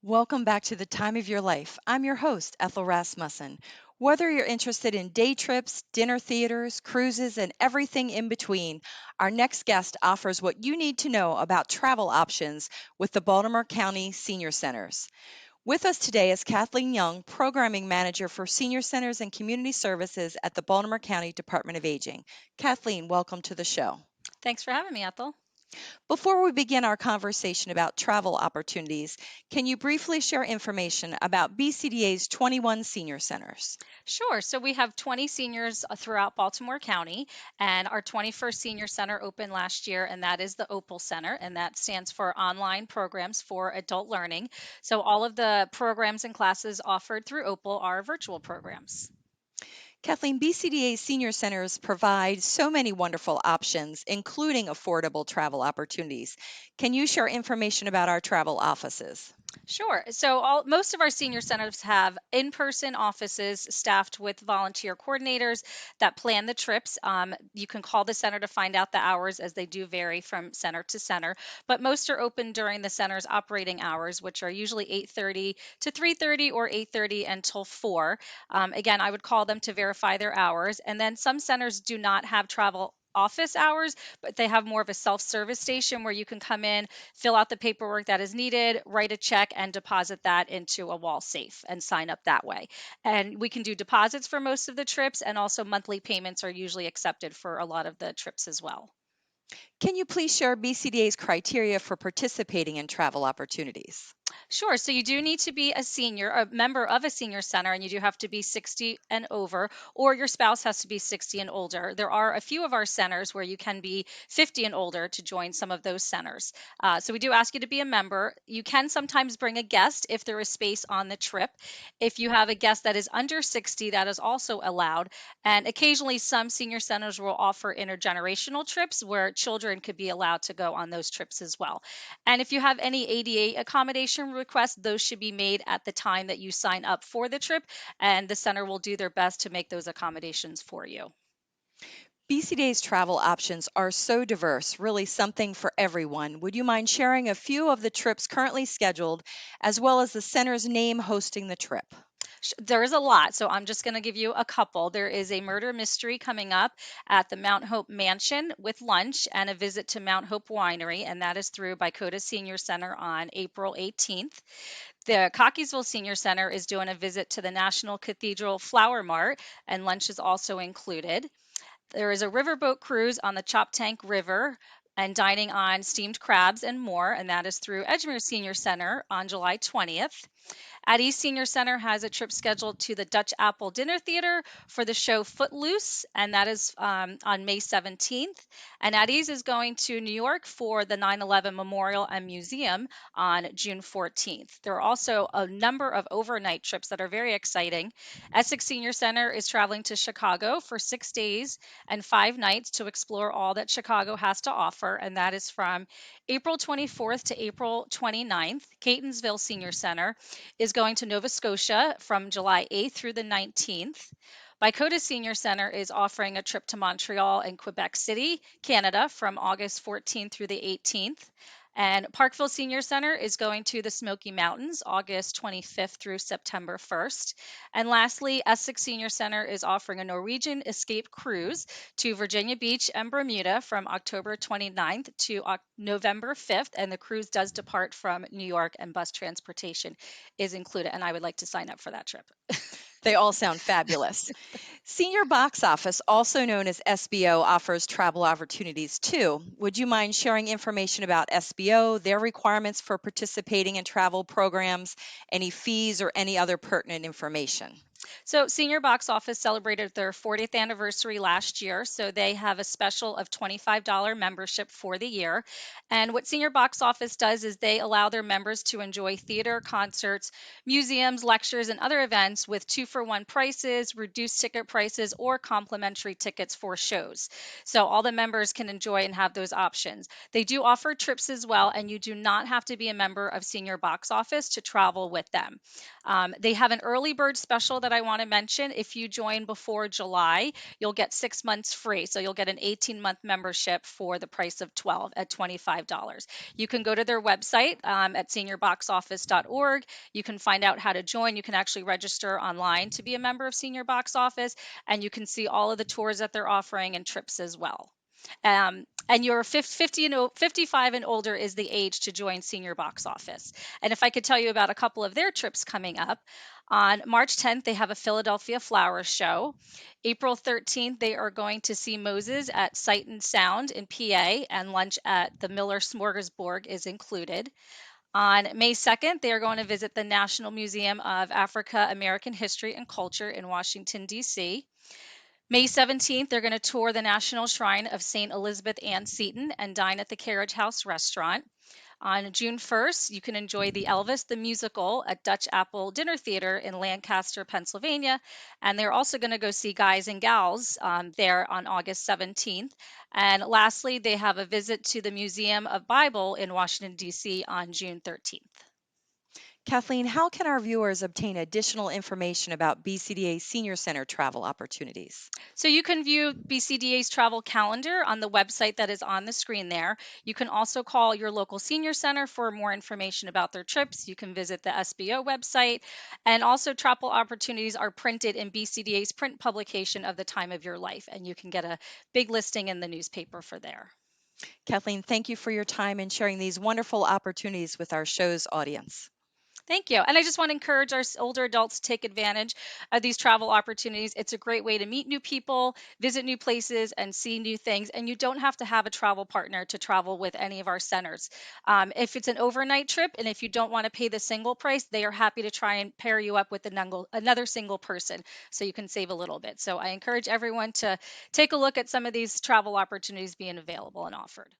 Welcome back to the time of your life. I'm your host, Ethel Rasmussen. Whether you're interested in day trips, dinner theaters, cruises, and everything in between, our next guest offers what you need to know about travel options with the Baltimore County Senior Centers. With us today is Kathleen Young, Programming Manager for Senior Centers and Community Services at the Baltimore County Department of Aging. Kathleen, welcome to the show. Thanks for having me, Ethel. Before we begin our conversation about travel opportunities, can you briefly share information about BCDA's 21 senior centers? Sure. So we have 20 seniors throughout Baltimore County, and our 21st senior center opened last year, and that is the OPAL Center, and that stands for Online Programs for Adult Learning. So all of the programs and classes offered through OPAL are virtual programs. Kathleen, BCDA senior centers provide so many wonderful options, including affordable travel opportunities. Can you share information about our travel offices? Sure. So most of our senior centers have in-person offices staffed with volunteer coordinators that plan the trips. You can call the center to find out the hours as they do vary from center to center, but most are open during the center's operating hours, which are usually 8:30 to 3:30 or 8:30 until 4. Again, I would call them to verify their hours. And then some centers do not have travel office hours, but they have more of a self-service station where you can come in, fill out the paperwork that is needed, write a check, and deposit that into a wall safe and sign up that way. And we can do deposits for most of the trips, and also monthly payments are usually accepted for a lot of the trips as well. Can you please share BCDA's criteria for participating in travel opportunities? Sure. So you do need to be a senior, a member of a senior center, and you do have to be 60 and over, or your spouse has to be 60 and older. There are a few of our centers where you can be 50 and older to join some of those centers. So we do ask you to be a member. You can sometimes bring a guest if there is space on the trip. If you have a guest that is under 60, that is also allowed. And occasionally, some senior centers will offer intergenerational trips where children could be allowed to go on those trips as well. And if you have any ADA accommodation requests, those should be made at the time that you sign up for the trip, and the center will do their best to make those accommodations for you. BCDA's travel options are so diverse, really something for everyone. Would you mind sharing a few of the trips currently scheduled, as well as the center's name hosting the trip? There is a lot, so I'm just going to give you a couple. There is a murder mystery coming up at the Mount Hope Mansion with lunch and a visit to Mount Hope Winery, and that is through Bicota Senior Center on April 18th. The Cockeysville Senior Center is doing a visit to the National Cathedral Flower Mart, and lunch is also included. There is a riverboat cruise on the Choptank River and dining on steamed crabs and more, and that is through Edgemere Senior Center on July 20th. At East Senior Center has a trip scheduled to the Dutch Apple Dinner Theater for the show Footloose, and that is on May 17th. And at Ease is going to New York for the 9/11 Memorial and Museum on June 14th. There are also a number of overnight trips that are very exciting. Essex Senior Center is traveling to Chicago for 6 days and 5 nights to explore all that Chicago has to offer, and that is from April 24th to April 29th. Catonsville Senior Center is going to Nova Scotia from July 8th through the 19th. Bicota Senior Center is offering a trip to Montreal and Quebec City, Canada from August 14th through the 18th. And Parkville Senior Center is going to the Smoky Mountains August 25th through September 1st. And lastly, Essex Senior Center is offering a Norwegian Escape cruise to Virginia Beach and Bermuda from October 29th to November 5th. And the cruise does depart from New York, and bus transportation is included. And I would like to sign up for that trip. They all sound fabulous. Senior Box Office, also known as SBO, offers travel opportunities too. Would you mind sharing information about SBO, their requirements for participating in travel programs, any fees, or any other pertinent information? So, Senior Box Office celebrated their 40th anniversary last year. So, they have a special of $25 membership for the year. And what Senior Box Office does is they allow their members to enjoy theater, concerts, museums, lectures, and other events with 2-for-1 prices, reduced ticket prices, or complimentary tickets for shows. So, all the members can enjoy and have those options. They do offer trips as well, and you do not have to be a member of Senior Box Office to travel with them. They have an early bird special that I want to mention. If you join before July, you'll get 6 months free. So you'll get an 18-month membership for the price of 12 at $25. You can go to their website at seniorboxoffice.org. You can find out how to join. You can actually register online to be a member of Senior Box Office, and you can see all of the tours that they're offering and trips as well. And you're 55 and older is the age to join Senior Box Office. And if I could tell you about a couple of their trips coming up, on March 10th, they have a Philadelphia Flower Show. April 13th, they are going to see Moses at Sight and Sound in PA, and lunch at the Miller Smorgasburg is included. On May 2nd, they are going to visit the National Museum of Africa American History and Culture in Washington, D.C. May 17th, they're going to tour the National Shrine of St. Elizabeth Ann Seton and dine at the Carriage House restaurant. On June 1st, you can enjoy the Elvis the Musical at Dutch Apple Dinner Theater in Lancaster, Pennsylvania. And they're also going to go see Guys and Gals there on August 17th. And lastly, they have a visit to the Museum of Bible in Washington, D.C. on June 13th. Kathleen, how can our viewers obtain additional information about BCDA Senior Center travel opportunities? So you can view BCDA's travel calendar on the website that is on the screen there. You can also call your local senior center for more information about their trips. You can visit the SBO website, and also travel opportunities are printed in BCDA's print publication of the time of your life, and you can get a big listing in the newspaper for there. Kathleen, thank you for your time and sharing these wonderful opportunities with our show's audience. Thank you. And I just want to encourage our older adults to take advantage of these travel opportunities. It's a great way to meet new people, visit new places, and see new things. And you don't have to have a travel partner to travel with any of our centers. If it's an overnight trip and if you don't want to pay the single price, they are happy to try and pair you up with another single person so you can save a little bit. So I encourage everyone to take a look at some of these travel opportunities being available and offered.